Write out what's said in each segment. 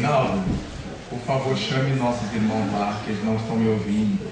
Reinaldo, por favor, chame nossos irmãos lá, que eles não estão me ouvindo.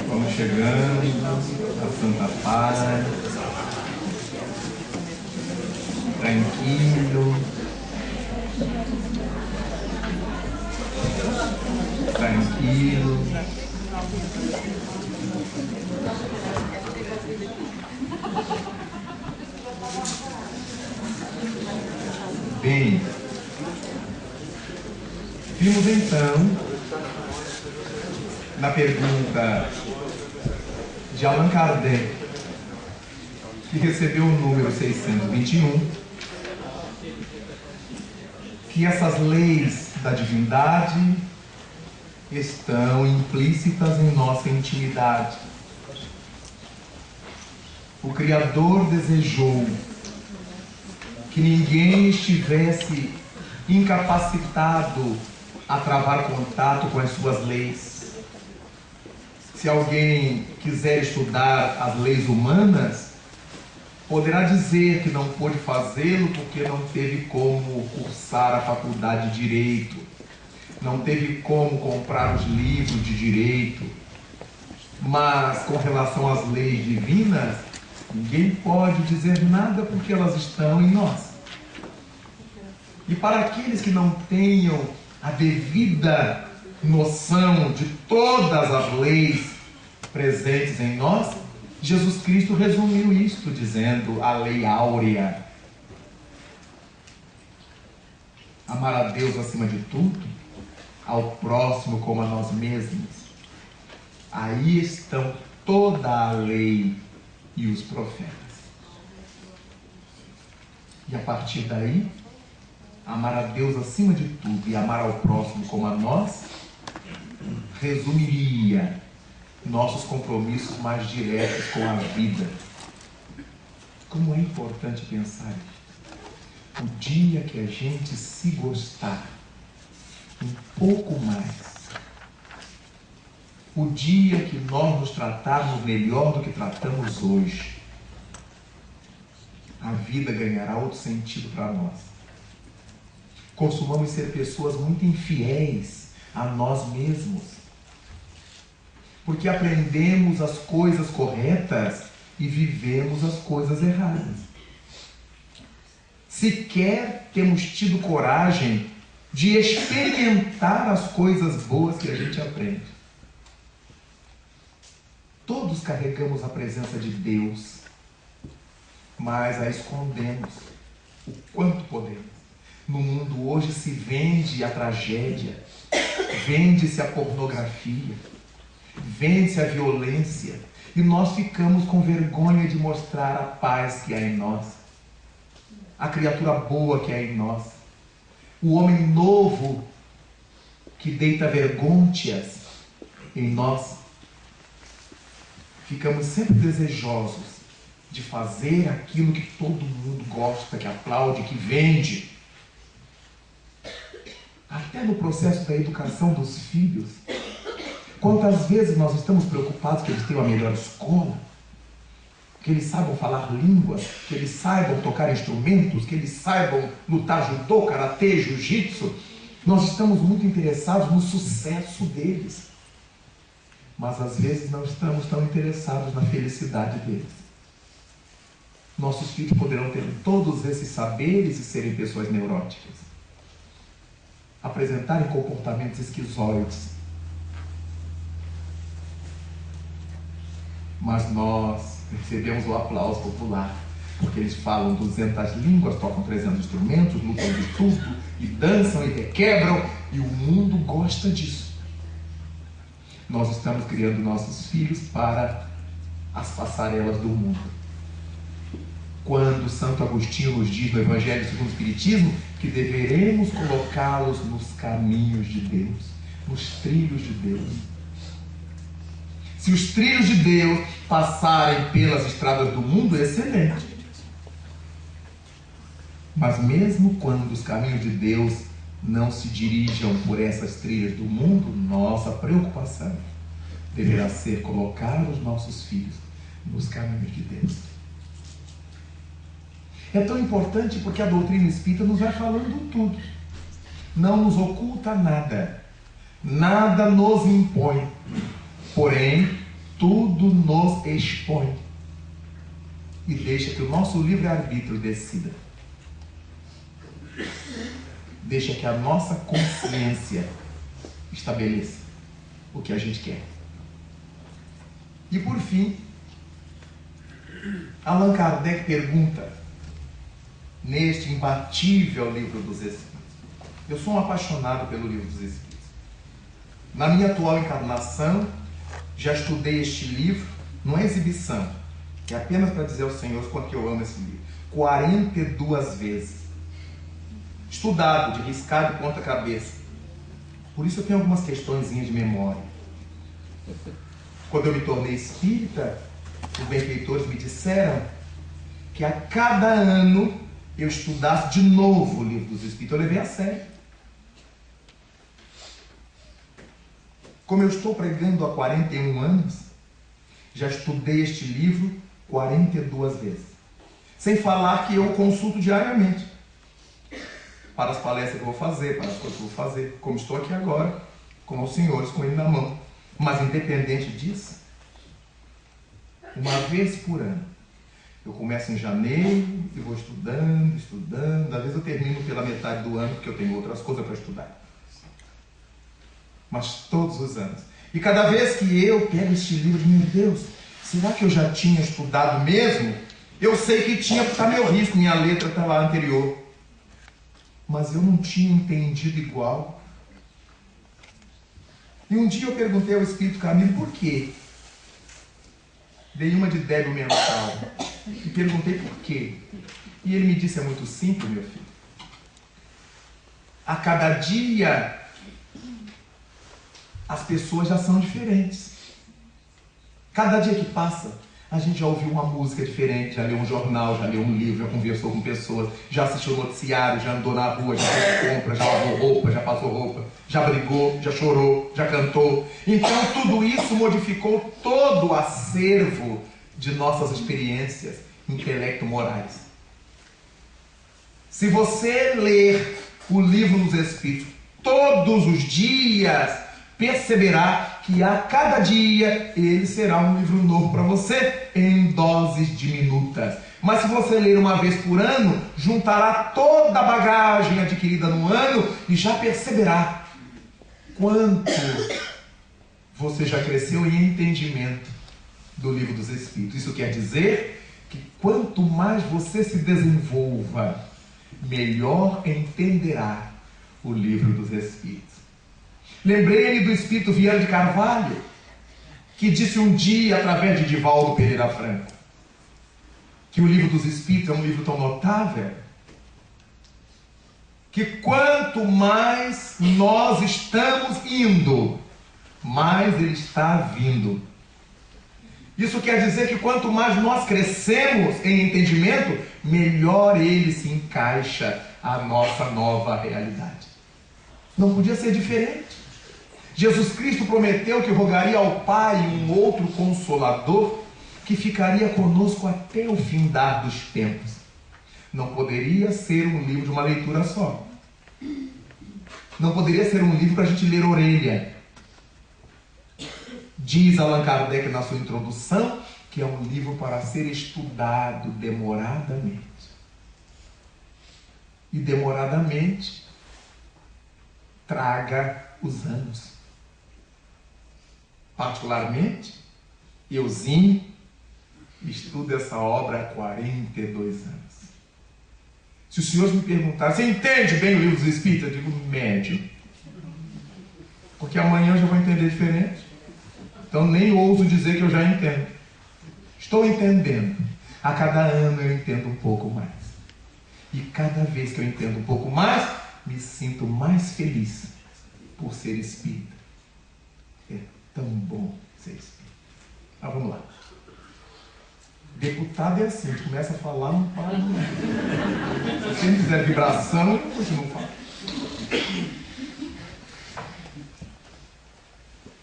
Vamos chegando a Santa Paz, tranquilo, tranquilo. Bem, vimos então na pergunta de Allan Kardec, que recebeu o número 621, que essas leis da divindade estão implícitas em nossa intimidade. O Criador desejou que ninguém estivesse incapacitado a travar contato com as suas leis. Se alguém quiser estudar as leis humanas, poderá dizer que não pôde fazê-lo porque não teve como cursar a faculdade de Direito, não teve como comprar os livros de Direito. Mas com relação às leis divinas, ninguém pode dizer nada porque elas estão em nós. E para aqueles que não tenham a devida noção de todas as leis presentes em nós, Jesus Cristo resumiu isto dizendo a lei áurea: amar a Deus acima de tudo, ao próximo como a nós mesmos. Aí estão toda a lei e os profetas. E a partir daí, amar a Deus acima de tudo e amar ao próximo como a nós resumiria nossos compromissos mais diretos com a vida. Como é importante pensar isso. O dia que a gente se gostar um pouco mais, o dia que nós nos tratarmos melhor do que tratamos hoje, a vida ganhará outro sentido para nós. Costumamos ser pessoas muito infiéis a nós mesmos, porque aprendemos as coisas corretas e vivemos as coisas erradas. Sequer temos tido coragem de experimentar as coisas boas que a gente aprende. Todos carregamos a presença de Deus, mas a escondemos o quanto podemos. No mundo hoje se vende a tragédia, vende-se a pornografia, vende-se a violência, e nós ficamos com vergonha de mostrar a paz que há em nós, a criatura boa que há em nós, o homem novo que deita vergônteas em nós. Ficamos sempre desejosos de fazer aquilo que todo mundo gosta, que aplaude, que vende. Até no processo da educação dos filhos, quantas vezes nós estamos preocupados que eles tenham a melhor escola, que eles saibam falar línguas, que eles saibam tocar instrumentos, que eles saibam lutar judô, karatê, jiu-jitsu. Nós estamos muito interessados no sucesso deles, mas às vezes não estamos tão interessados na felicidade deles. nossos filhos poderão ter todos esses saberes e serem pessoas neuróticas, apresentarem comportamentos esquizoides. Mas nós recebemos o aplauso popular, porque eles falam 200 línguas, tocam 300 instrumentos, lutam de tudo, e dançam e requebram, e o mundo gosta disso. Nós estamos criando nossos filhos para as passarelas do mundo. Quando Santo Agostinho nos diz no Evangelho segundo o Espiritismo que deveremos colocá-los nos caminhos de Deus, nos trilhos de Deus. Se os trilhos de Deus passarem pelas estradas do mundo, é excelente. Mas mesmo quando os caminhos de Deus não se dirijam por essas trilhas do mundo, nossa preocupação deverá ser colocar os nossos filhos nos caminhos de Deus. É tão importante porque a doutrina espírita nos vai falando tudo. Não nos oculta nada. Nada nos impõe. Porém, tudo nos expõe. E deixa que o nosso livre-arbítrio decida. Deixa que a nossa consciência estabeleça o que a gente quer. E por fim, Allan Kardec pergunta, neste imbatível livro dos Espíritos. Eu sou um apaixonado pelo livro dos Espíritos. Na minha atual encarnação, já estudei este livro, não é exibição, é apenas para dizer ao Senhor quanto eu amo esse livro, 42 vezes. Estudado, de riscar de ponta cabeça. Por isso eu tenho algumas questõezinhas de memória. Quando eu me tornei espírita, os benfeitores me disseram que a cada ano eu estudasse de novo o livro dos Espíritos. Eu levei a sério. Como eu estou pregando há 41 anos, já estudei este livro 42 vezes. Sem falar que eu consulto diariamente. Para as palestras que eu vou fazer, para as coisas que eu vou fazer, como estou aqui agora, com os senhores, com ele na mão. Mas independente disso, uma vez por ano, eu começo em janeiro e vou estudando, às vezes eu termino pela metade do ano, porque eu tenho outras coisas para estudar. Mas todos os anos. E cada vez que eu pego este livro, meu Deus, será que eu já tinha estudado mesmo? Eu sei que tinha, porque está meu risco, minha letra está lá anterior. Mas eu não tinha entendido igual. E um dia eu perguntei ao Espírito Camilo por quê. Dei uma de débil mental. E perguntei por quê. E ele me disse, é muito simples, meu filho. A cada dia, as pessoas já são diferentes. Cada dia que passa, a gente já ouviu uma música diferente, já leu um jornal, já leu um livro, já conversou com pessoas, já assistiu noticiário, já andou na rua, já fez compra, já lavou roupa, já passou roupa, já brigou, já chorou, já cantou. Então tudo isso modificou todo o acervo de nossas experiências intelecto-morais. Se você ler o livro dos Espíritos todos os dias, perceberá que a cada dia ele será um livro novo para você, em doses diminutas. Mas se você ler uma vez por ano, juntará toda a bagagem adquirida no ano e já perceberá quanto você já cresceu em entendimento do livro dos Espíritos. Isso quer dizer que quanto mais você se desenvolva, melhor entenderá o livro dos Espíritos. Lembrei-me do Espírito Viana de Carvalho, que disse um dia, através de Divaldo Pereira Franco, que o livro dos Espíritos é um livro tão notável, que quanto mais nós estamos indo, mais ele está vindo. Isso quer dizer que quanto mais nós crescemos em entendimento, melhor ele se encaixa à nossa nova realidade. Não podia ser diferente. Jesus Cristo prometeu que rogaria ao Pai um outro Consolador que ficaria conosco até o findar dos tempos. Não poderia ser um livro de uma leitura só. Não poderia ser um livro para a gente ler orelha. Diz Allan Kardec na sua introdução que é um livro para ser estudado demoradamente. E demoradamente traga os anos. Particularmente, euzinho estudo essa obra há 42 anos. Se os senhores me perguntarem, você entende bem o livro dos Espíritos? Eu digo médio. Porque amanhã eu já vou entender diferente. Então nem ouso dizer que eu já entendo. Estou entendendo. A cada ano eu entendo um pouco mais. E cada vez que eu entendo um pouco mais, me sinto mais feliz por ser espírita. É tão bom ser espírita. Mas vamos lá. Deputado é assim, a gente começa a falar, não para. Se você fizer vibração, eu continuo falando.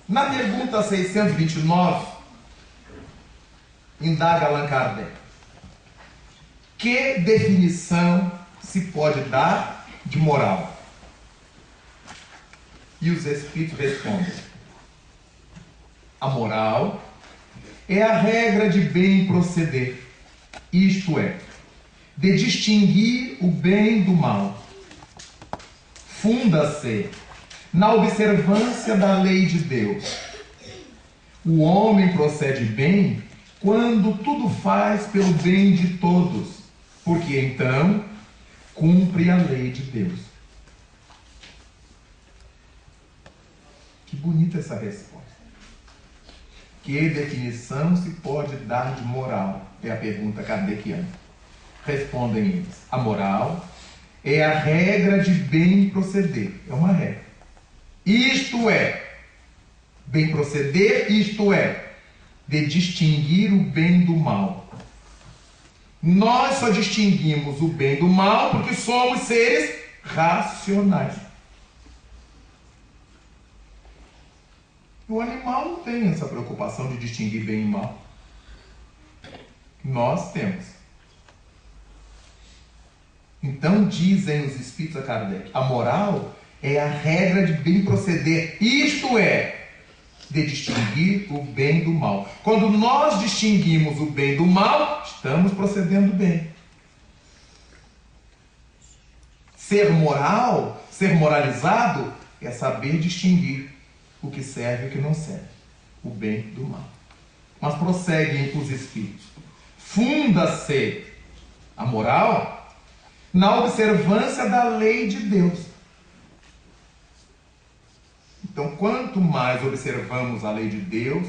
Na pergunta 629, indaga Allan Kardec: que definição se pode dar de moral? E os Espíritos respondem: a moral é a regra de bem proceder, isto é, de distinguir o bem do mal. Funda-se na observância da lei de Deus. O homem procede bem quando tudo faz pelo bem de todos, porque então cumpre a lei de Deus. Que bonita essa resposta. Que definição se pode dar de moral? É a pergunta kardeciana. Respondem eles: a moral é a regra de bem proceder. É uma regra. Isto é, bem proceder, isto é, de distinguir o bem do mal. Nós só distinguimos o bem do mal porque somos seres racionais. O animal não tem essa preocupação de distinguir bem e mal. Nós temos. Então dizem os Espíritos a Kardec: a moral é a regra de bem proceder, isto é, de distinguir o bem do mal. Quando nós distinguimos o bem do mal, estamos procedendo bem. Ser moral, ser moralizado, é saber distinguir o que serve e o que não serve, o bem do mal. Mas prosseguem os Espíritos: funda-se a moral na observância da lei de Deus. Então, quanto mais observamos a lei de Deus,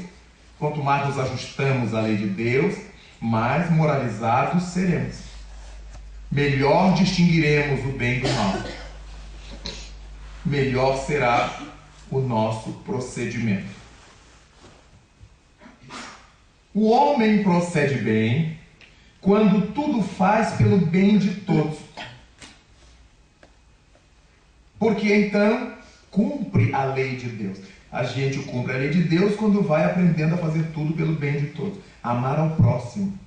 quanto mais nos ajustamos à lei de Deus, mais moralizados seremos. Melhor distinguiremos o bem do mal. Melhor será o nosso procedimento. O homem procede bem quando tudo faz pelo bem de todos. Porque então cumpre a lei de Deus. A gente cumpre a lei de Deus quando vai aprendendo a fazer tudo pelo bem de todos. Amar ao próximo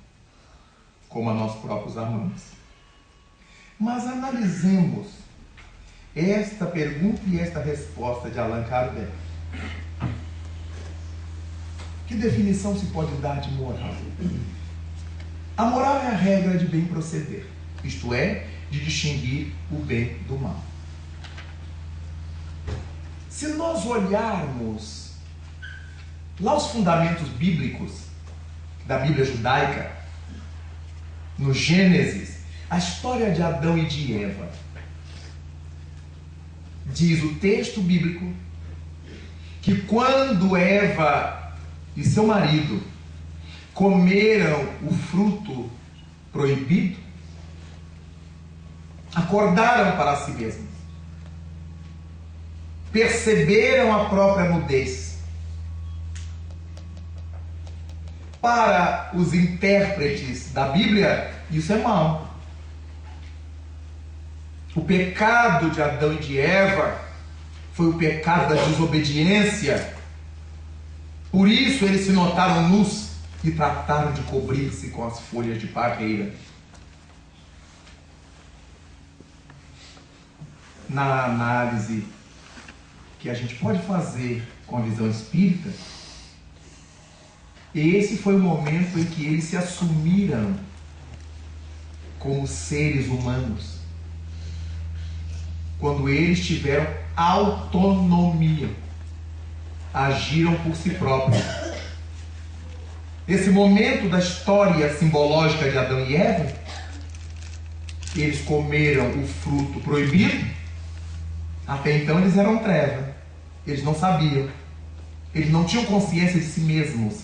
como a nós próprios amamos. Mas analisemos esta pergunta e esta resposta de Allan Kardec. Que definição se pode dar de moral? A moral é a regra de bem proceder, isto é, de distinguir o bem do mal. Se nós olharmos lá os fundamentos bíblicos da Bíblia judaica, no Gênesis, a história de Adão e de Eva, diz o texto bíblico que quando Eva e seu marido comeram o fruto proibido, acordaram para si mesmos, perceberam a própria nudez. Para os intérpretes da Bíblia, isso é mal. O pecado de Adão e de Eva foi o pecado da desobediência. Por isso eles se notaram nus e trataram de cobrir-se com as folhas de parreira. Na análise que a gente pode fazer com a visão espírita, Esse foi o momento em que eles se assumiram como seres humanos. Quando eles tiveram autonomia, agiram por si próprios. Esse momento da história simbológica de Adão e Eva, eles comeram o fruto proibido. Até então eles eram treva, eles não sabiam, eles não tinham consciência de si mesmos.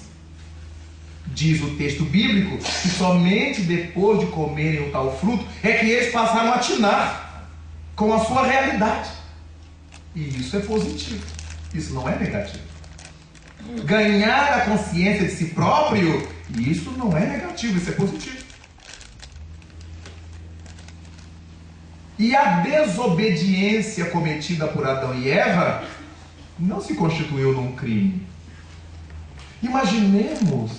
Diz o texto bíblico que somente depois de comerem o tal fruto é que eles passaram a atinar com a sua realidade. E isso é positivo, isso não é negativo. Ganhar a consciência de si próprio, isso não é negativo, isso é positivo. E a desobediência cometida por Adão e Eva não se constituiu num crime. Imaginemos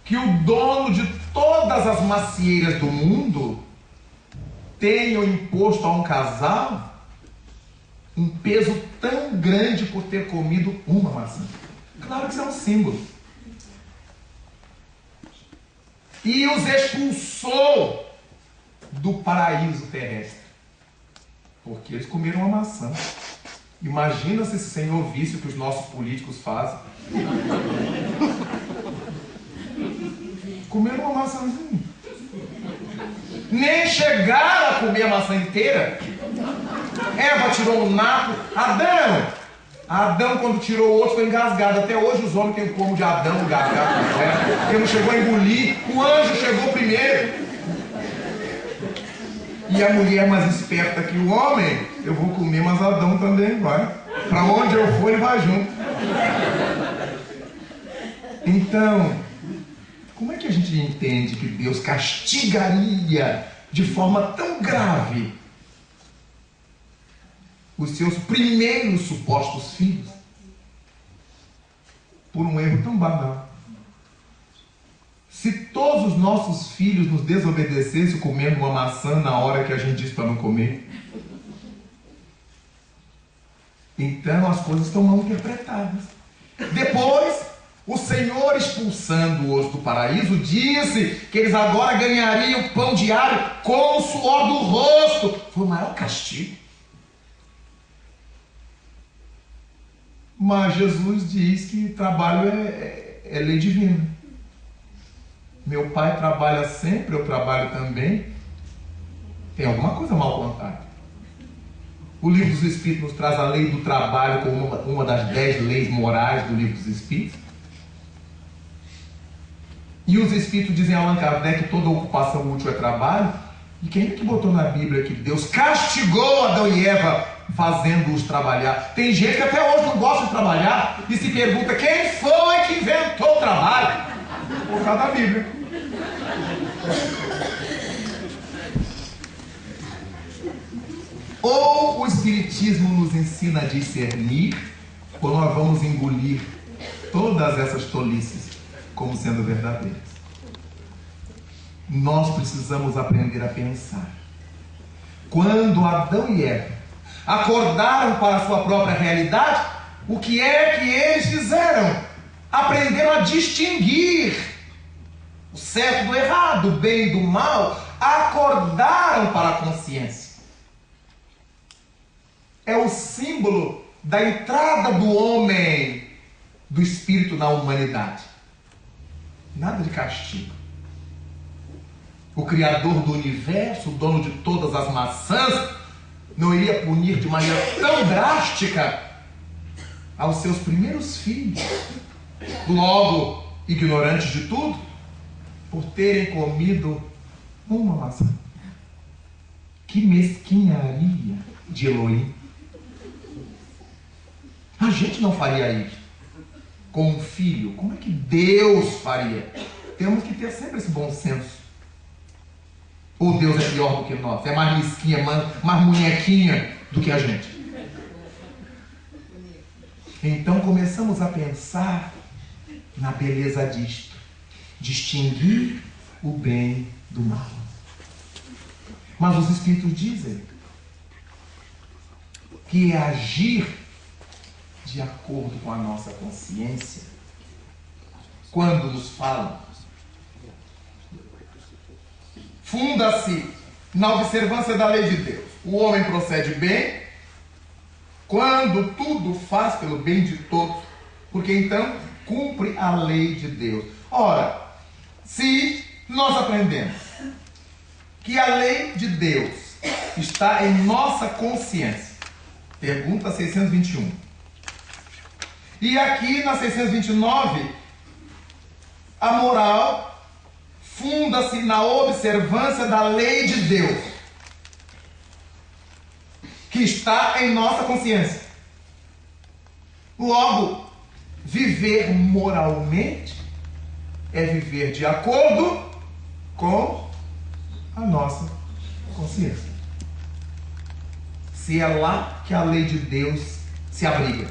que o dono de todas as macieiras do mundo tenha imposto a um casal um peso tão grande por ter comido uma maçã. Claro que isso é um símbolo. E os expulsou do paraíso terrestre, porque eles comeram uma maçã. Imagina se esse Senhor visse o que os nossos políticos fazem. Comeram uma maçãzinha. Nem chegaram a comer a maçã inteira. Eva tirou um napo. Adão, quando tirou o outro, foi engasgado. Até hoje os homens têm o pomo de Adão engasgado. Porque não chegou a engolir. O anjo chegou primeiro. E a mulher mais esperta que o homem, eu vou comer, mas Adão também vai. Para onde eu for, ele vai junto. Então, como é que a gente entende que Deus castigaria de forma tão grave os seus primeiros supostos filhos por um erro tão banal? Se todos os nossos filhos nos desobedecessem comendo uma maçã na hora que a gente disse para não comer, então as coisas estão mal interpretadas. Depois, o Senhor, expulsando-os do paraíso, disse que eles agora ganhariam pão diário com o suor do rosto. Foi o maior castigo. Mas Jesus diz que trabalho é lei divina. Meu pai trabalha sempre, eu trabalho também. Tem alguma coisa mal contada. O livro dos Espíritos nos traz a lei do trabalho como uma das 10 leis morais do livro dos Espíritos. E os Espíritos dizem a Allan Kardec que toda ocupação útil é trabalho. E quem é que botou na Bíblia que Deus castigou Adão e Eva fazendo-os trabalhar? Tem gente que até hoje não gosta de trabalhar e se pergunta quem foi que inventou o trabalho? Por causa da Bíblia. Ou o Espiritismo nos ensina a discernir, ou nós vamos engolir todas essas tolices como sendo verdadeiras. Nós precisamos aprender a pensar. Quando Adão e Eva acordaram para a sua própria realidade, o que é que eles fizeram? Aprenderam a distinguir o certo do errado, o bem do mal. Acordaram para a consciência. É o símbolo da entrada do homem, do espírito na humanidade. Nada de castigo. O Criador do universo, o dono de todas as maçãs, não iria punir de maneira tão drástica aos seus primeiros filhos, logo ignorantes de tudo, por terem comido uma maçã. Que mesquinharia de Elohim. A gente não faria isso com um filho. Como é que Deus faria? Temos que ter sempre esse bom senso. Ou Deus é pior do que nós? É mais mesquinha, mais munhequinha do que a gente? Então começamos a pensar na beleza disto. Distinguir o bem do mal. Mas os Espíritos dizem que agir de acordo com a nossa consciência quando nos falam. Funda-se na observância da lei de Deus. O homem procede bem quando tudo faz pelo bem de todos, porque então cumpre a lei de Deus. Ora, se nós aprendemos que a lei de Deus está em nossa consciência, pergunta 621, e aqui na 629, a moral funda-se na observância da lei de Deus, que está em nossa consciência. Logo, viver moralmente é viver de acordo com a nossa consciência. Se é lá que a lei de Deus se abriga.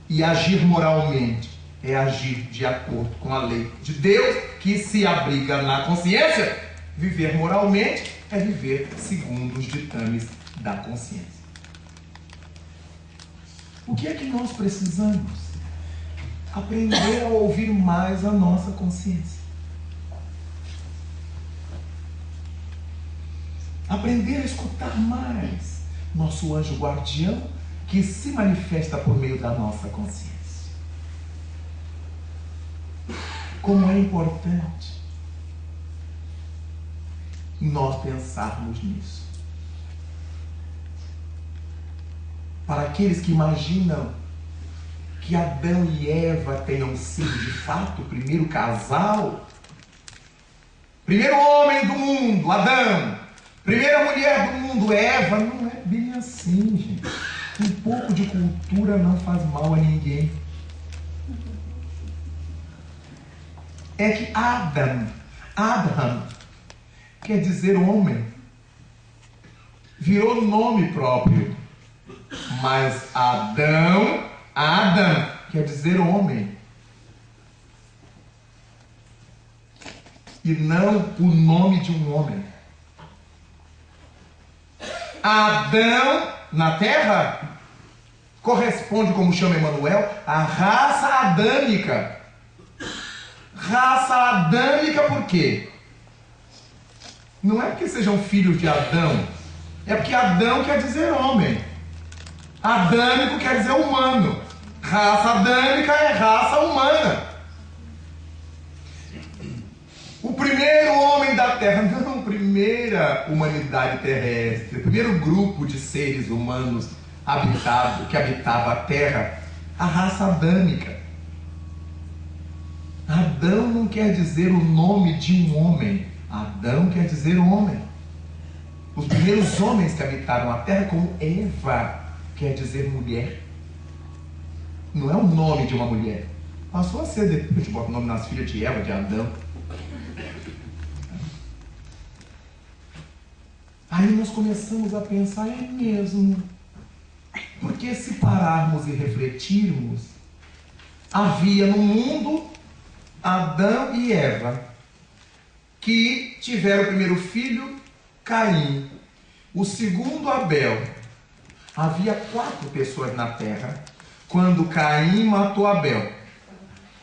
E agir moralmente é agir de acordo com a lei de Deus, que se abriga na consciência. Viver moralmente é viver segundo os ditames da consciência. O que é que nós precisamos? Aprender a ouvir mais a nossa consciência. Aprender a escutar mais nosso anjo guardião, que se manifesta por meio da nossa consciência. Como é importante nós pensarmos nisso. Para aqueles que imaginam que Adão e Eva tenham sido de fato o primeiro casal, primeiro homem do mundo, Adão, primeira mulher do mundo, Eva, não é bem assim, gente. Um pouco de cultura não faz mal a ninguém. É que Adam quer dizer homem, virou nome próprio. Mas Adam quer dizer homem. E não o nome de um homem. Adão na terra corresponde, como chama Emmanuel, à raça adâmica. Raça adâmica por quê? Não é porque sejam filhos de Adão, é porque Adão quer dizer homem. Adâmico quer dizer humano. Raça adâmica é raça humana. O primeiro homem da Terra, não, primeira humanidade terrestre, o primeiro grupo de seres humanos que habitava a Terra, a raça adâmica. Adão não quer dizer o nome de um homem. Adão quer dizer homem. Os primeiros homens que habitaram a Terra, como Eva, quer dizer mulher. Não é o nome de uma mulher. Passou a ser depois, a gente bota o nome nas filhas de Eva, de Adão. Aí nós começamos a pensar, é mesmo. Porque se pararmos e refletirmos, havia no mundo Adão e Eva, que tiveram o primeiro filho, Caim, o segundo, Abel. Havia 4 pessoas na terra quando Caim matou Abel.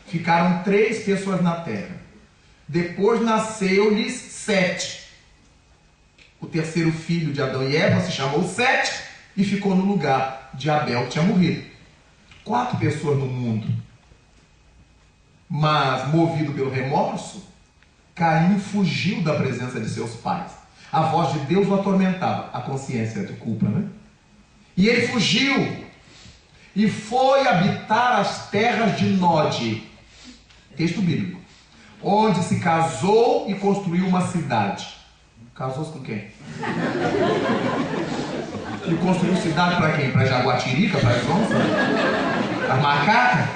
Ficaram 3 pessoas na terra. Depois nasceu-lhes 7. O terceiro filho de Adão e Eva se chamou Sete e ficou no lugar de Abel, que tinha morrido. 4 pessoas no mundo. Mas, movido pelo remorso, Caim fugiu da presença de seus pais. A voz de Deus o atormentava. A consciência de culpa, né? E ele fugiu e foi habitar as terras de Nod, texto bíblico, onde se casou e construiu uma cidade. Casou-se com quem? E construiu cidade para quem? Para Jaguatirica? Para as onças? Para macaca?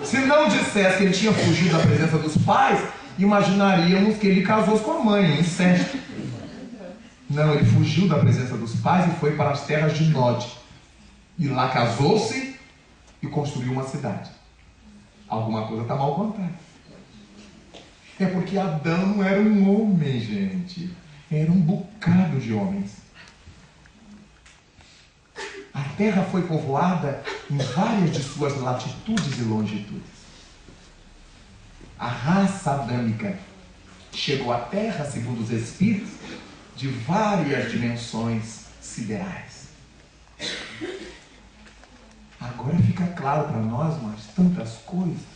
Se não dissesse que ele tinha fugido da presença dos pais, imaginaríamos que ele casou-se com a mãe, incesto. Não, ele fugiu da presença dos pais e foi para as terras de Nod. E lá casou-se e construiu uma cidade. Alguma coisa está mal contada. É porque Adão não era um homem, gente. Era um bocado de homens. A terra foi povoada em várias de suas latitudes e longitudes. A raça adâmica chegou à Terra, segundo os Espíritos, de várias dimensões siderais. Agora fica claro para nós, mas tantas coisas,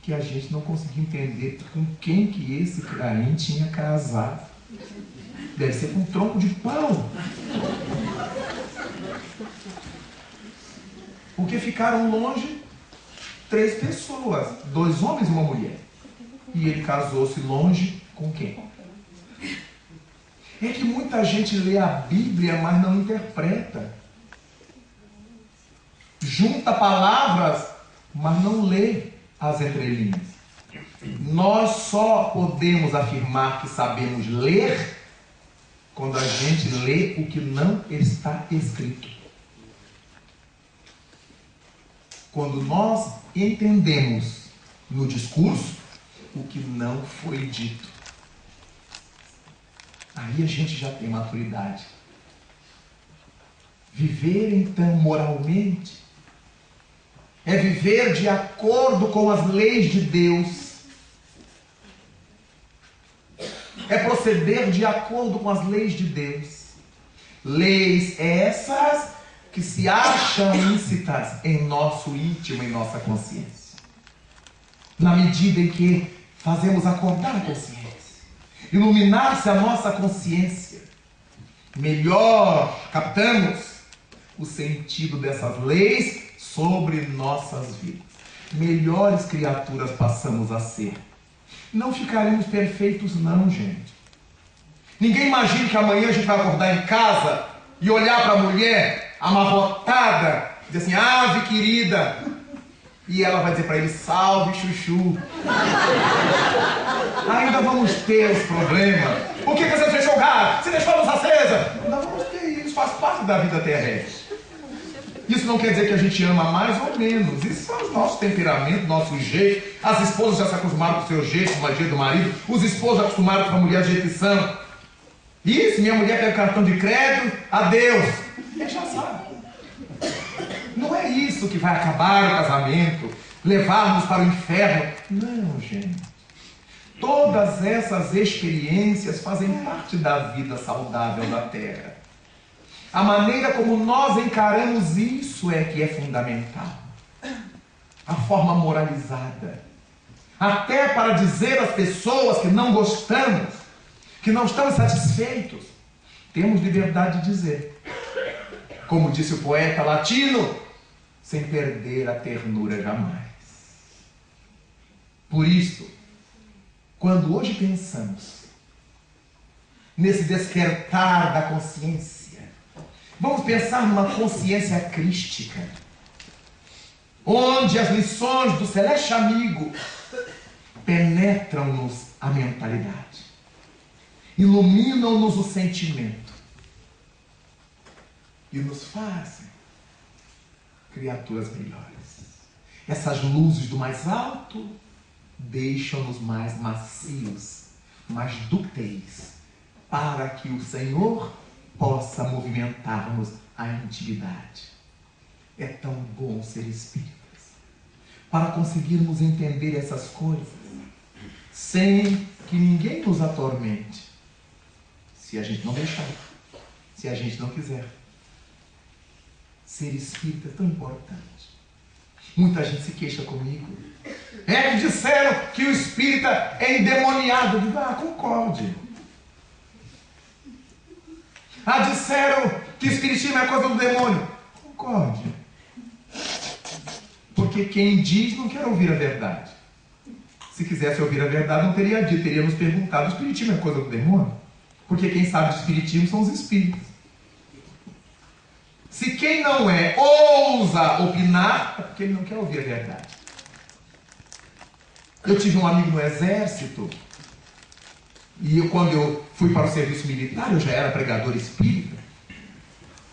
que a gente não conseguia entender com quem que esse Caim tinha casado. Deve ser com um tronco de pau. Porque ficaram longe 3 pessoas, 2 homens e uma mulher. E ele casou-se longe com quem? É que muita gente lê a Bíblia, mas não interpreta. Junta palavras, mas não lê as entrelinhas. Nós só podemos afirmar que sabemos ler quando a gente lê o que não está escrito. Quando nós entendemos no discurso o que não foi dito. Aí a gente já tem maturidade. Viver então moralmente é viver de acordo com as leis de Deus. É proceder de acordo com as leis de Deus. Leis essas que se acham lícitas em nosso íntimo, em nossa consciência. Na medida em que fazemos acordar a consciência, iluminar-se a nossa consciência, melhor captamos o sentido dessas leis sobre nossas vidas. Melhores criaturas passamos a ser. Não ficaremos perfeitos não, gente. Ninguém imagine que amanhã a gente vai acordar em casa e olhar para a mulher amarrotada, dizer assim, ave querida, e ela vai dizer para ele, salve chuchu. Ainda vamos ter os problemas. Por que você fechou o gás? Você deixou a luz acesa? Não vamos ter isso, faz parte da vida terrestre. Isso não quer dizer que a gente ama mais ou menos. Isso é o nosso temperamento, nosso jeito. As esposas já se acostumaram com o seu jeito, com o jeito do marido. Os esposos acostumaram com a mulher do jeito que são. E se minha mulher pega cartão de crédito, adeus. Ele já sabe. Não é isso que vai acabar o casamento, levar-nos para o inferno. Não, gente. Todas essas experiências fazem parte da vida saudável da Terra. A maneira como nós encaramos isso é que é fundamental. A forma moralizada. Até para dizer às pessoas que não gostamos, que não estamos satisfeitos, temos liberdade de dizer. Como disse o poeta latino, sem perder a ternura jamais. Por isso, quando hoje pensamos nesse despertar da consciência, vamos pensar numa consciência crística, onde as lições do celeste amigo penetram-nos a mentalidade, iluminam-nos o sentimento e nos fazem criaturas melhores. Essas luzes do mais alto deixam-nos mais macios, mais dúcteis, para que o Senhor possa movimentar-nos a intimidade. É tão bom ser espíritas, para conseguirmos entender essas coisas, sem que ninguém nos atormente, se a gente não deixar, se a gente não quiser. Ser espírita é tão importante. Muita gente se queixa comigo. É que disseram que o espírita é endemoniado. Eu digo, concorde. Disseram que o espiritismo é coisa do demônio. Concorde. Porque quem diz não quer ouvir a verdade. Se quisesse ouvir a verdade, não teria dito, teria nos perguntado, o espiritismo é coisa do demônio? Porque quem sabe de espiritismo são os espíritos. Se quem não é ousa opinar, é porque ele não quer ouvir a verdade. Eu tive um amigo no exército, e quando eu fui para o serviço militar, eu já era pregador espírita,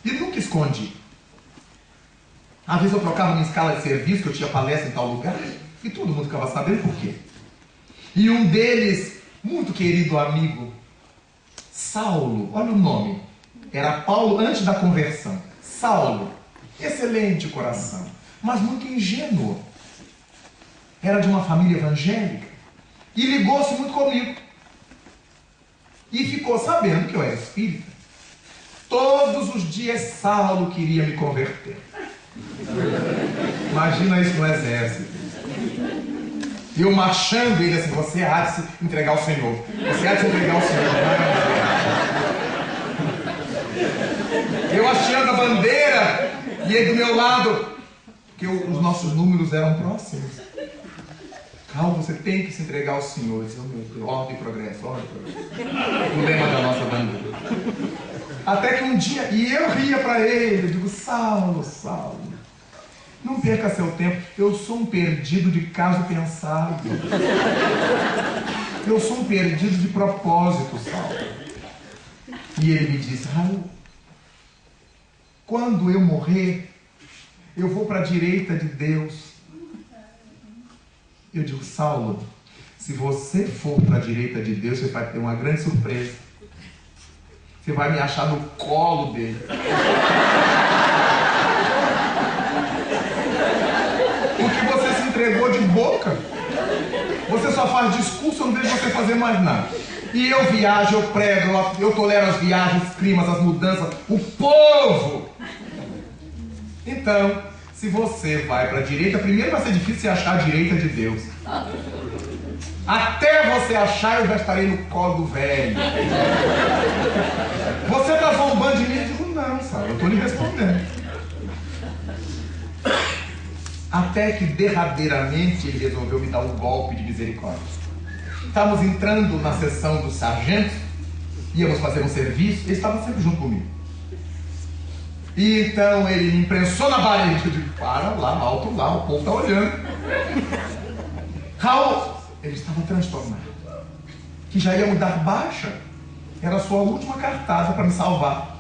e nunca escondi. Às vezes eu trocava minha escala de serviço, que eu tinha palestra em tal lugar, e todo mundo ficava sabendo por quê. E um deles, muito querido amigo, Saulo, olha o nome, era Paulo antes da conversão. Saulo excelente coração, mas muito ingênuo. Era de uma família evangélica e ligou-se muito comigo. E ficou sabendo que eu era espírita. Todos os dias Saulo queria me converter. Imagina isso no exército. Eu marchando, ele assim: você há de se entregar ao Senhor. Você há de se entregar ao Senhor. Eu hasteando a bandeira e ele do meu lado, porque os nossos números eram próximos. Calma, você tem que se entregar ao Senhor. Eu disse: oh, meu Deus, ordem e progresso, ordem e progresso. O lema da nossa bandeira. Até que um dia, e eu ria para ele, eu digo: Saulo, Saulo, não perca seu tempo, eu sou um perdido de caso pensado. Eu sou um perdido de propósito, Saulo. E ele me disse: Raul, quando eu morrer, eu vou para a direita de Deus. Eu digo: Saulo, se você for para a direita de Deus, você vai ter uma grande surpresa. Você vai me achar no colo dele. Porque você se entregou de boca. Você só faz discurso, eu não vejo você fazer mais nada. E eu viajo, eu prego, eu tolero as viagens, os climas, as mudanças, o povo. Então, se você vai para a direita, primeiro vai ser difícil você achar a direita de Deus. Até você achar, eu já estarei no colo do velho. Você está zombando de mim? Eu digo: não, sabe, eu estou lhe respondendo. Até que derradeiramente ele resolveu me dar um golpe de misericórdia. Estávamos entrando na sessão dos sargentos, íamos fazer um serviço, ele estava sempre junto comigo. E então ele me imprensou na parede. Eu digo: para lá, alto lá, o povo está olhando. Raul, ele estava transtornado, que já ia me dar baixa. Era a sua última cartada para me salvar.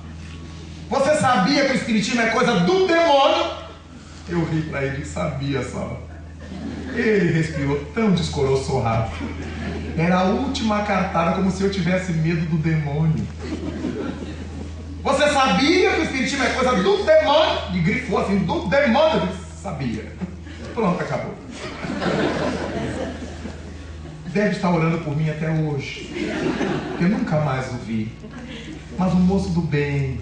Você sabia que o espiritismo é coisa do demônio? Eu ri para ele: sabia, só. Ele respirou tão descoroçoado. Era a última cartada, como se eu tivesse medo do demônio. Você sabia que o espiritismo é coisa do demônio? E grifou assim: do demônio. Eu disse: sabia. Pronto, acabou. Deve estar orando por mim até hoje. Eu nunca mais o vi. Mas um moço do bem,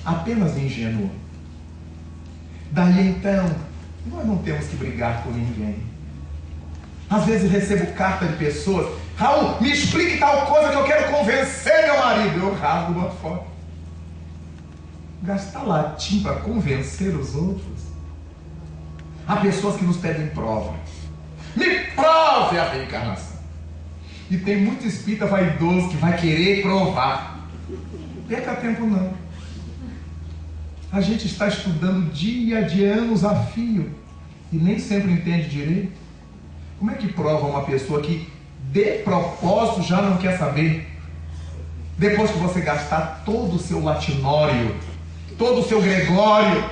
apenas ingênuo. Daí então, nós não temos que brigar com ninguém. Às vezes recebo carta de pessoas: Raul, me explique tal coisa que eu quero convencer meu marido. Eu rasgo uma foto. Gastar latim para convencer os outros? Há pessoas que nos pedem prova. Me prove a reencarnação. E tem muito espírita vaidoso que vai querer provar. Perca tempo não. A gente está estudando dia de anos a fio e nem sempre entende direito. Como é que prova uma pessoa que de propósito já não quer saber? Depois que você gastar todo o seu latinório, todo o seu Gregório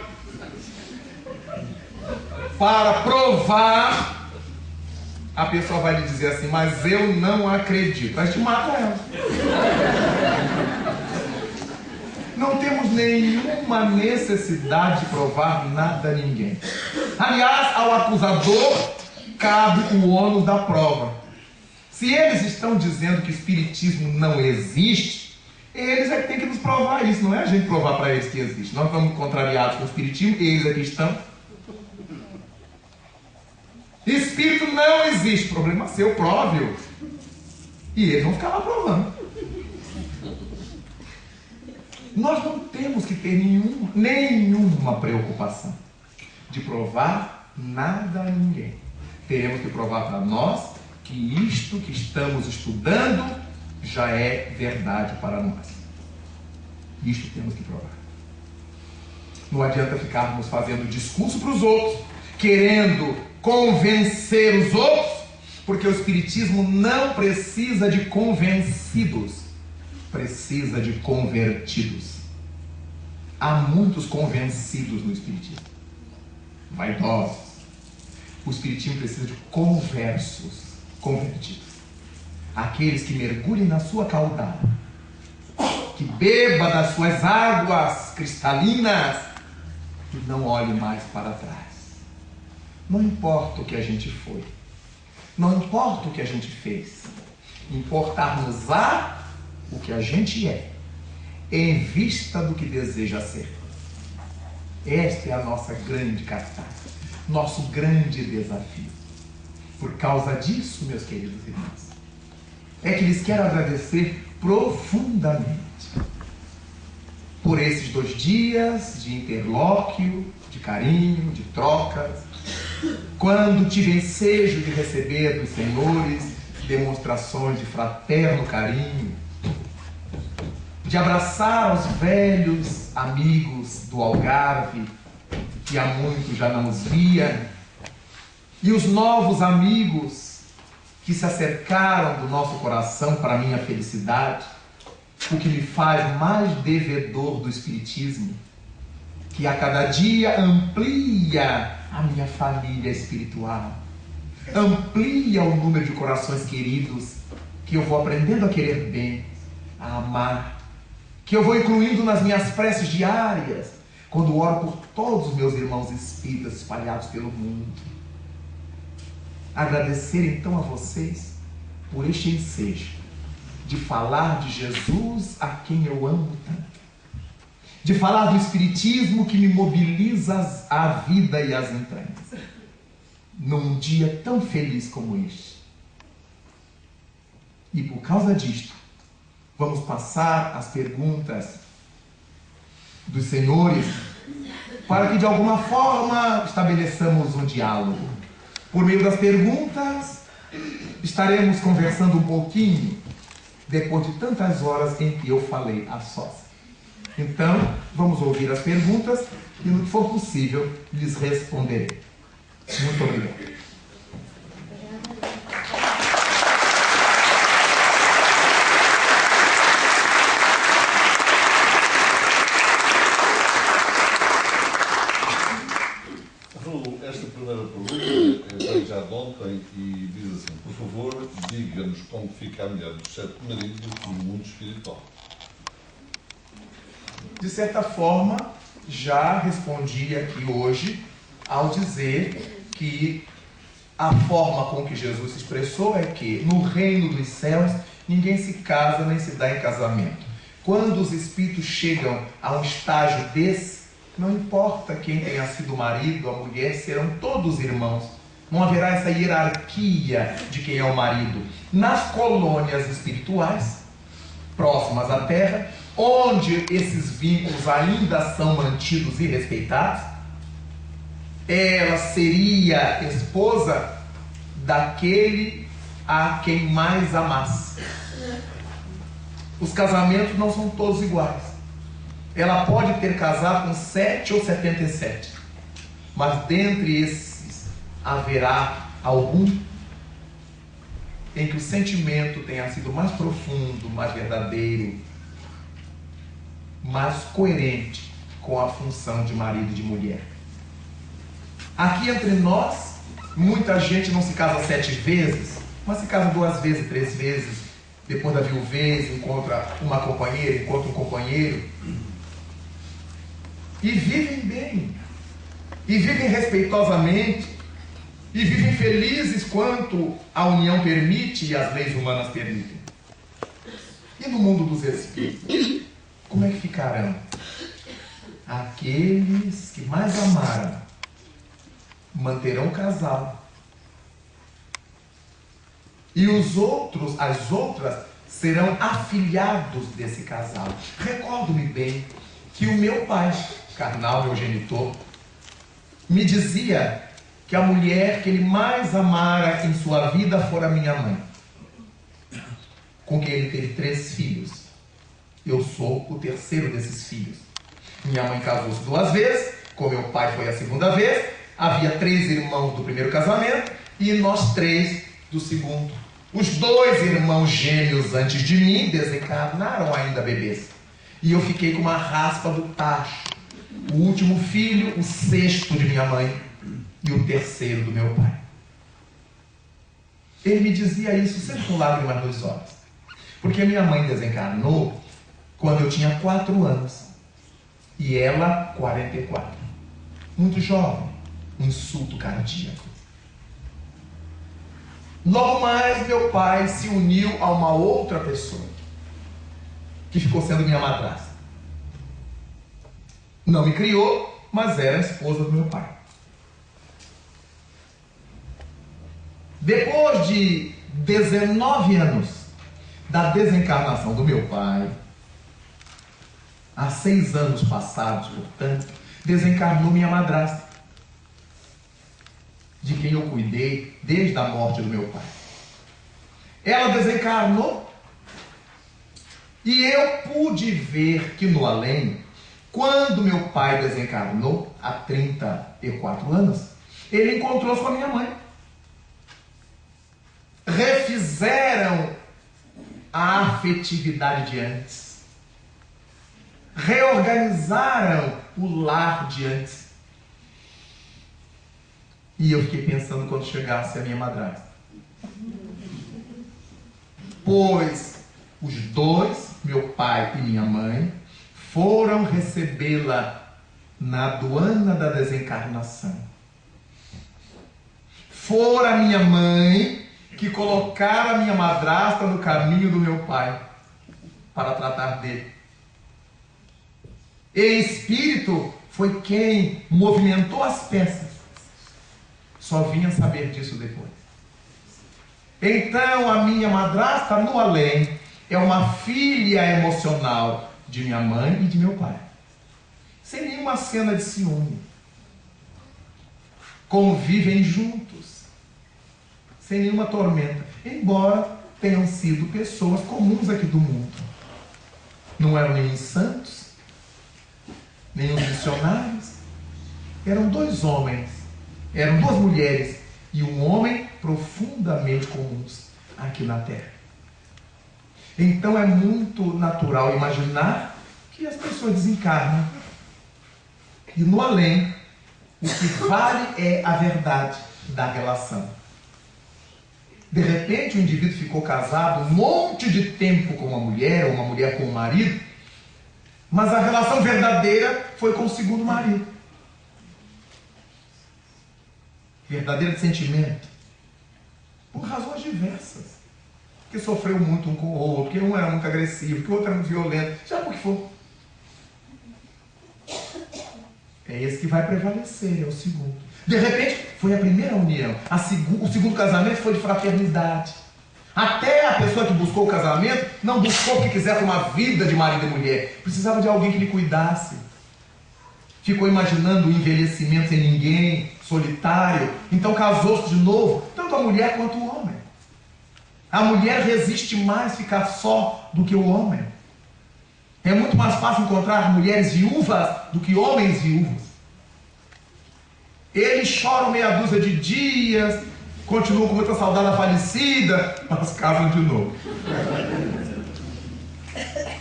para provar, a pessoa vai lhe dizer assim: mas eu não acredito. A gente mata ela. Não temos nenhuma necessidade de provar nada a ninguém. Aliás, ao acusador cabe o ônus da prova. Se eles estão dizendo que espiritismo não existe, eles é que têm que nos provar isso. Não é a gente provar para eles que existe. Nós estamos contrariados com o espiritismo, eles aqui estão. Espírito não existe. Problema seu, prove-o. E eles vão ficar lá provando. Nós não temos que ter nenhuma preocupação de provar nada a ninguém. Teremos que provar para nós que isto que estamos estudando já é verdade para nós. Isto temos que provar. Não adianta ficarmos fazendo discurso para os outros, querendo convencer os outros, porque o espiritismo não precisa de convencidos, precisa de convertidos. Há muitos convencidos no espiritismo, vaidosos. O espiritismo precisa de conversos, convertidos. Aqueles que mergulhem na sua caudal, que beba das suas águas cristalinas e não olhe mais para trás. Não importa o que a gente foi, não importa o que a gente fez, importar-nos-á o que a gente é, em vista do que deseja ser. Esta é a nossa grande cartaz, nosso grande desafio. Por causa disso, meus queridos irmãos, é que lhes quero agradecer profundamente por esses 2 dias de interlóquio, de carinho, de trocas, quando tive ensejo de receber dos senhores demonstrações de fraterno carinho, de abraçar os velhos amigos do Algarve, que há muito já não os via, e os novos amigos que se acercaram do nosso coração para a minha felicidade, o que me faz mais devedor do Espiritismo, que a cada dia amplia a minha família espiritual, amplia o número de corações queridos que eu vou aprendendo a querer bem, a amar, que eu vou incluindo nas minhas preces diárias, quando oro por todos os meus irmãos espíritas espalhados pelo mundo. Agradecer então a vocês por este ensejo de falar de Jesus, a quem eu amo tanto, de falar do Espiritismo que me mobiliza a vida e as entranhas, num dia tão feliz como este. E por causa disto, vamos passar as perguntas dos senhores, para que de alguma forma estabeleçamos um diálogo. Por meio das perguntas, estaremos conversando um pouquinho, depois de tantas horas em que eu falei a sós. Então, vamos ouvir as perguntas e, no que for possível, lhes responderei. Muito obrigado. Esta primeira pergunta vem já de ontem e diz assim: por favor, diga-nos como fica a mulher do 7º marido no mundo espiritual. De certa forma, já respondi aqui hoje ao dizer que a forma com que Jesus se expressou é que no reino dos céus ninguém se casa nem se dá em casamento. Quando os espíritos chegam a um estágio desse, não importa quem tenha sido o marido, a mulher, serão todos irmãos. Não haverá essa hierarquia de quem é o marido. Nas colônias espirituais, próximas à Terra, onde esses vínculos ainda são mantidos e respeitados, ela seria esposa daquele a quem mais amasse. Os casamentos não são todos iguais. Ela pode ter casado com 7 ou 77, mas dentre esses haverá algum em que o sentimento tenha sido mais profundo, mais verdadeiro, mais coerente com a função de marido e de mulher. Aqui entre nós, muita gente não se casa 7 vezes, mas se casa 2 vezes, 3 vezes. Depois da viuvez, encontra uma companheira, encontra um companheiro. E vivem bem, e vivem respeitosamente, e vivem felizes quanto a união permite e as leis humanas permitem. E no mundo dos espíritos, como é que ficarão? Aqueles que mais amaram manterão o casal, e os outros, as outras, serão afilhados desse casal. Recordo-me bem que o meu pai carnal, meu genitor, me dizia que a mulher que ele mais amara em sua vida fora minha mãe, com quem ele teve 3 filhos. Eu sou o terceiro desses filhos. Minha mãe casou-se 2 vezes, com meu pai foi a 2ª vez, havia 3 irmãos do primeiro casamento e nós 3 do segundo. Os 2 irmãos gêmeos antes de mim desencarnaram ainda bebês. E eu fiquei com uma raspa do tacho. O último filho, o 6º de minha mãe e o 3º do meu pai. Ele me dizia isso sempre com lágrimas nos olhos, porque minha mãe desencarnou quando eu tinha 4 anos e ela 44. muito jovem, um insulto cardíaco. Logo mais, meu pai se uniu a uma outra pessoa, que ficou sendo minha madrasta. Não me criou, mas era a esposa do meu pai. Depois de 19 anos da desencarnação do meu pai, há 6 anos passados, portanto, desencarnou minha madrasta, de quem eu cuidei desde a morte do meu pai. Ela desencarnou e eu pude ver que no além, quando meu pai desencarnou, há 34 anos, ele encontrou-se com a minha mãe. Refizeram a afetividade de antes. Reorganizaram o lar de antes. E eu fiquei pensando quando chegasse a minha madrasta. Pois os dois, meu pai e minha mãe, foram recebê-la na aduana da desencarnação. Fora minha mãe que colocara a minha madrasta no caminho do meu pai para tratar dele. E espírito foi quem movimentou as peças. Só vinha saber disso depois. Então a minha madrasta no além é uma filha emocional de minha mãe e de meu pai. Sem nenhuma cena de ciúme. Convivem juntos. Sem nenhuma tormenta. Embora tenham sido pessoas comuns aqui do mundo. Não eram nem santos, nem os missionários. Eram 2 homens. Eram 2 mulheres e um homem profundamente comuns aqui na Terra. Então é muito natural imaginar que as pessoas desencarnam. E no além, o que vale é a verdade da relação. De repente o indivíduo ficou casado um monte de tempo com uma mulher, ou uma mulher com um marido, mas a relação verdadeira foi com o segundo marido. Verdadeiro de sentimento, por razões diversas, que sofreu muito um com o outro, que um era muito agressivo, que o outro era muito violento, seja por que for. É esse que vai prevalecer, é o segundo. De repente, foi a primeira união. O segundo casamento foi de fraternidade. Até a pessoa que buscou o casamento não buscou porque quisesse uma vida de marido e mulher. Precisava de alguém que lhe cuidasse. Ficou imaginando o envelhecimento sem ninguém, solitário. Então casou-se de novo, tanto a mulher quanto o homem. A mulher resiste mais ficar só do que o homem. É muito mais fácil encontrar mulheres viúvas do que homens viúvos. Eles choram meia dúzia de dias, continuam com muita saudade da falecida, mas casam de novo.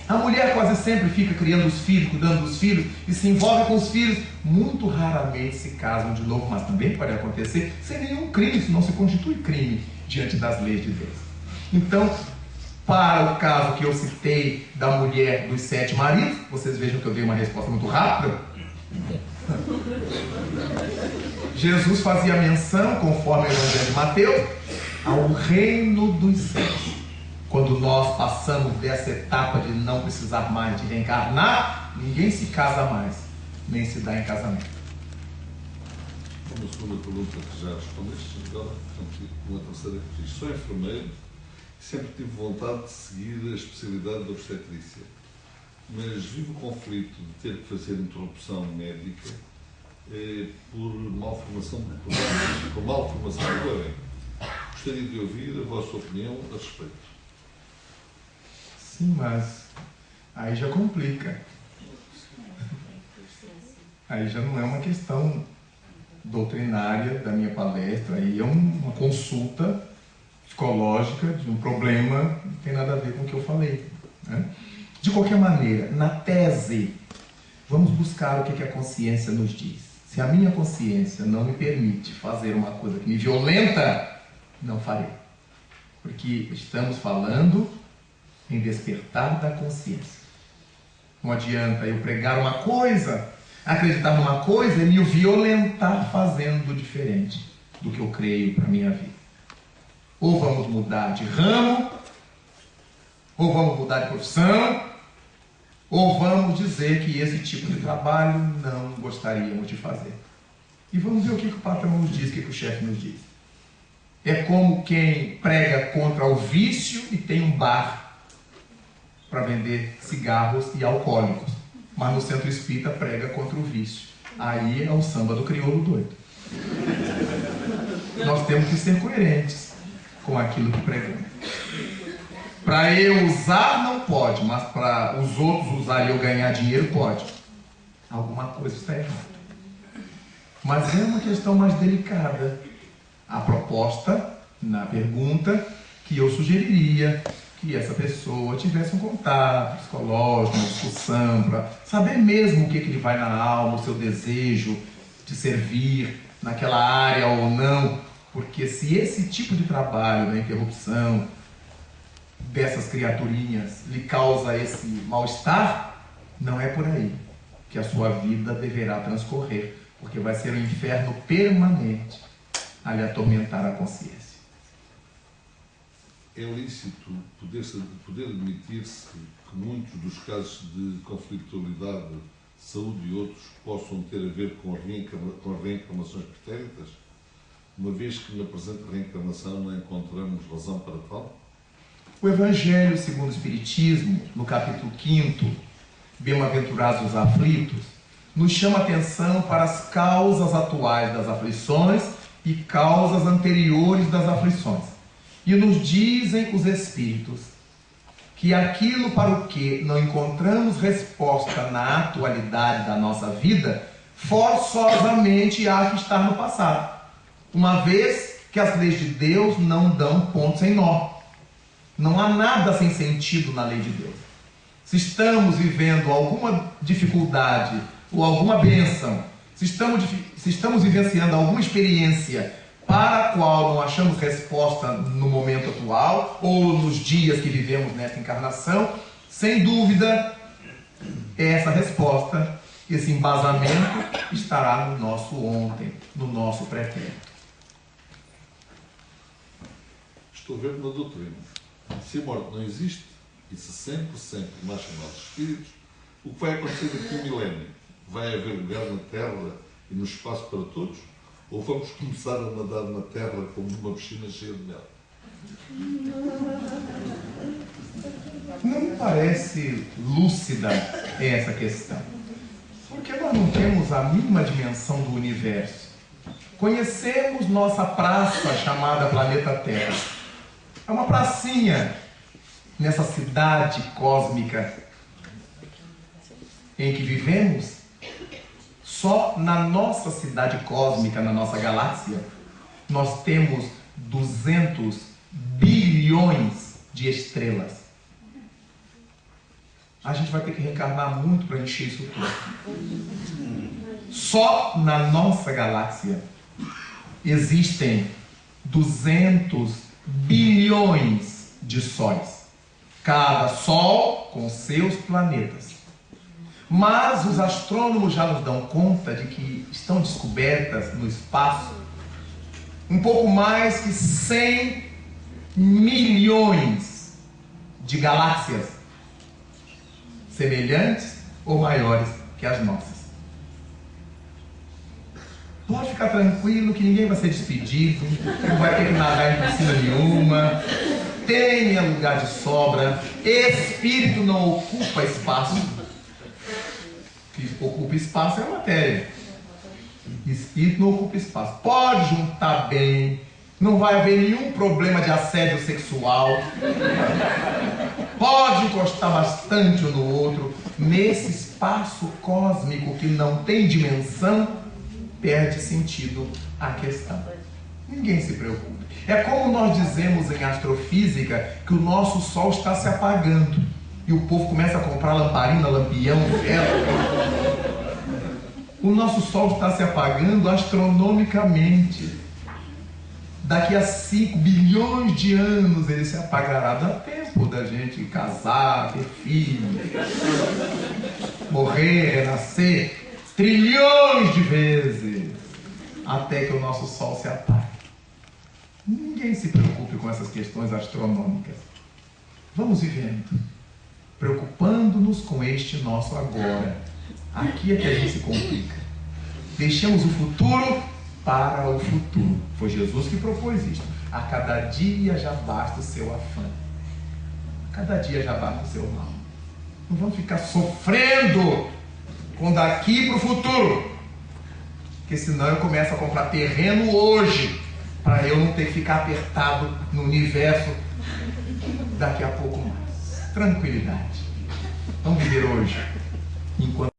A mulher quase sempre fica criando os filhos, cuidando dos filhos e se envolve com os filhos. Muito raramente se casam de novo, mas também pode acontecer sem nenhum crime. Isso não se constitui crime diante das leis de Deus. Então, para o caso que eu citei da mulher dos 7 maridos, vocês vejam que eu dei uma resposta muito rápida. Jesus fazia menção, conforme o Evangelho de Mateus, ao reino dos céus. Quando nós passamos dessa etapa de não precisar mais de reencarnar, ninguém se casa mais, nem se dá em casamento. Uma segunda pergunta que já respondeste, agora uma terceira que fiz. Sou enfermeiro e sempre tive vontade de seguir a especialidade da obstetrícia, mas vivo o conflito de ter que fazer interrupção médica por malformação do bebê. Gostaria de ouvir a vossa opinião a respeito. Sim, mas aí já complica. Aí já não é uma questão doutrinária da minha palestra, aí é uma consulta psicológica de um problema que não tem nada a ver com o que eu falei, né? De qualquer maneira, na tese, vamos buscar o que a consciência nos diz. Se a minha consciência não me permite fazer uma coisa que me violenta, não farei. Porque estamos falando em despertar da consciência. Não adianta eu pregar uma coisa, acreditar numa coisa é me violentar fazendo diferente do que eu creio para a minha vida. Ou vamos mudar de ramo, ou vamos mudar de profissão, ou vamos dizer que esse tipo de trabalho não gostaríamos de fazer. E vamos ver o que o patrão nos diz, o que o chefe nos diz. É como quem prega contra o vício e tem um bar para vender cigarros e alcoólicos. Mas no centro espírita prega contra o vício. Aí é o samba do crioulo doido. Nós temos que ser coerentes com aquilo que pregamos. Para eu usar não pode, mas para os outros usar e eu ganhar dinheiro pode. Alguma coisa está errada. Mas é uma questão mais delicada. A proposta, na pergunta, que eu sugeriria que essa pessoa tivesse um contato psicológico, uma discussão, para saber mesmo o que lhe vai na alma, o seu desejo de servir naquela área ou não. Porque se esse tipo de trabalho da interrupção dessas criaturinhas lhe causa esse mal-estar, não é por aí que a sua vida deverá transcorrer, porque vai ser um inferno permanente a lhe atormentar a consciência. É lícito poder admitir-se que muitos dos casos de conflitualidade, saúde e outros possam ter a ver com reencarnações pretéritas, uma vez que na presente reencarnação não encontramos razão para tal? O Evangelho segundo o Espiritismo, no capítulo 5º, Bem-aventurados os aflitos, nos chama a atenção para as causas atuais das aflições e causas anteriores das aflições. E nos dizem os Espíritos que aquilo para o que não encontramos resposta na atualidade da nossa vida, forçosamente há que estar no passado, uma vez que as leis de Deus não dão ponto sem nó. Não há nada sem sentido na lei de Deus. Se estamos vivendo alguma dificuldade ou alguma bênção, se estamos vivenciando alguma experiência para a qual não achamos resposta no momento atual ou nos dias que vivemos nesta encarnação, sem dúvida, essa resposta, esse embasamento estará no nosso ontem, no nosso pretérito. Estou vendo na doutrina. Se a morte não existe, e se sempre nascem nossos espíritos, o que vai acontecer daqui a um milénio? Vai haver lugar na Terra e no espaço para todos? Ou vamos começar a nadar na Terra como numa piscina cheia de mel? Não me parece lúcida essa questão. Porque nós não temos a mínima dimensão do universo. Conhecemos nossa praça chamada Planeta Terra. É uma pracinha nessa cidade cósmica em que vivemos. Só na nossa cidade cósmica, na nossa galáxia, nós temos 200 bilhões de estrelas. A gente vai ter que reencarnar muito para encher isso tudo. Só na nossa galáxia existem 200 bilhões de sóis. Cada sol com seus planetas. Mas os astrônomos já nos dão conta de que estão descobertas no espaço um pouco mais que 100 milhões de galáxias semelhantes ou maiores que as nossas. Pode ficar tranquilo que ninguém vai ser despedido, não vai ter que nadar em piscina nenhuma, tenha lugar de sobra, espírito não ocupa espaço. Que ocupa espaço é a matéria. Espírito não ocupa espaço. Pode juntar bem, não vai haver nenhum problema de assédio sexual. Pode encostar bastante um no outro. Nesse espaço cósmico que não tem dimensão, perde sentido a questão. Ninguém se preocupe. É como nós dizemos em astrofísica que o nosso Sol está se apagando. E o povo começa a comprar lamparina, lampião, vela. O nosso Sol está se apagando astronomicamente. Daqui a 5 bilhões de anos ele se apagará. Dá tempo da gente casar, ter filho, morrer, renascer. trilhões de vezes, até que o nosso Sol se apague. Ninguém se preocupe com essas questões astronômicas. Vamos vivendo, preocupando-nos com este nosso agora. Aqui é que a gente se complica. Deixamos o futuro para o futuro. Foi Jesus que propôs isto. A cada dia já basta o seu afã. A cada dia já basta o seu mal. Não vamos ficar sofrendo com daqui para o futuro. Porque senão eu começo a comprar terreno hoje, para eu não ter que ficar apertado no universo daqui a pouco mais. Tranquilidade. Vamos viver hoje, enquanto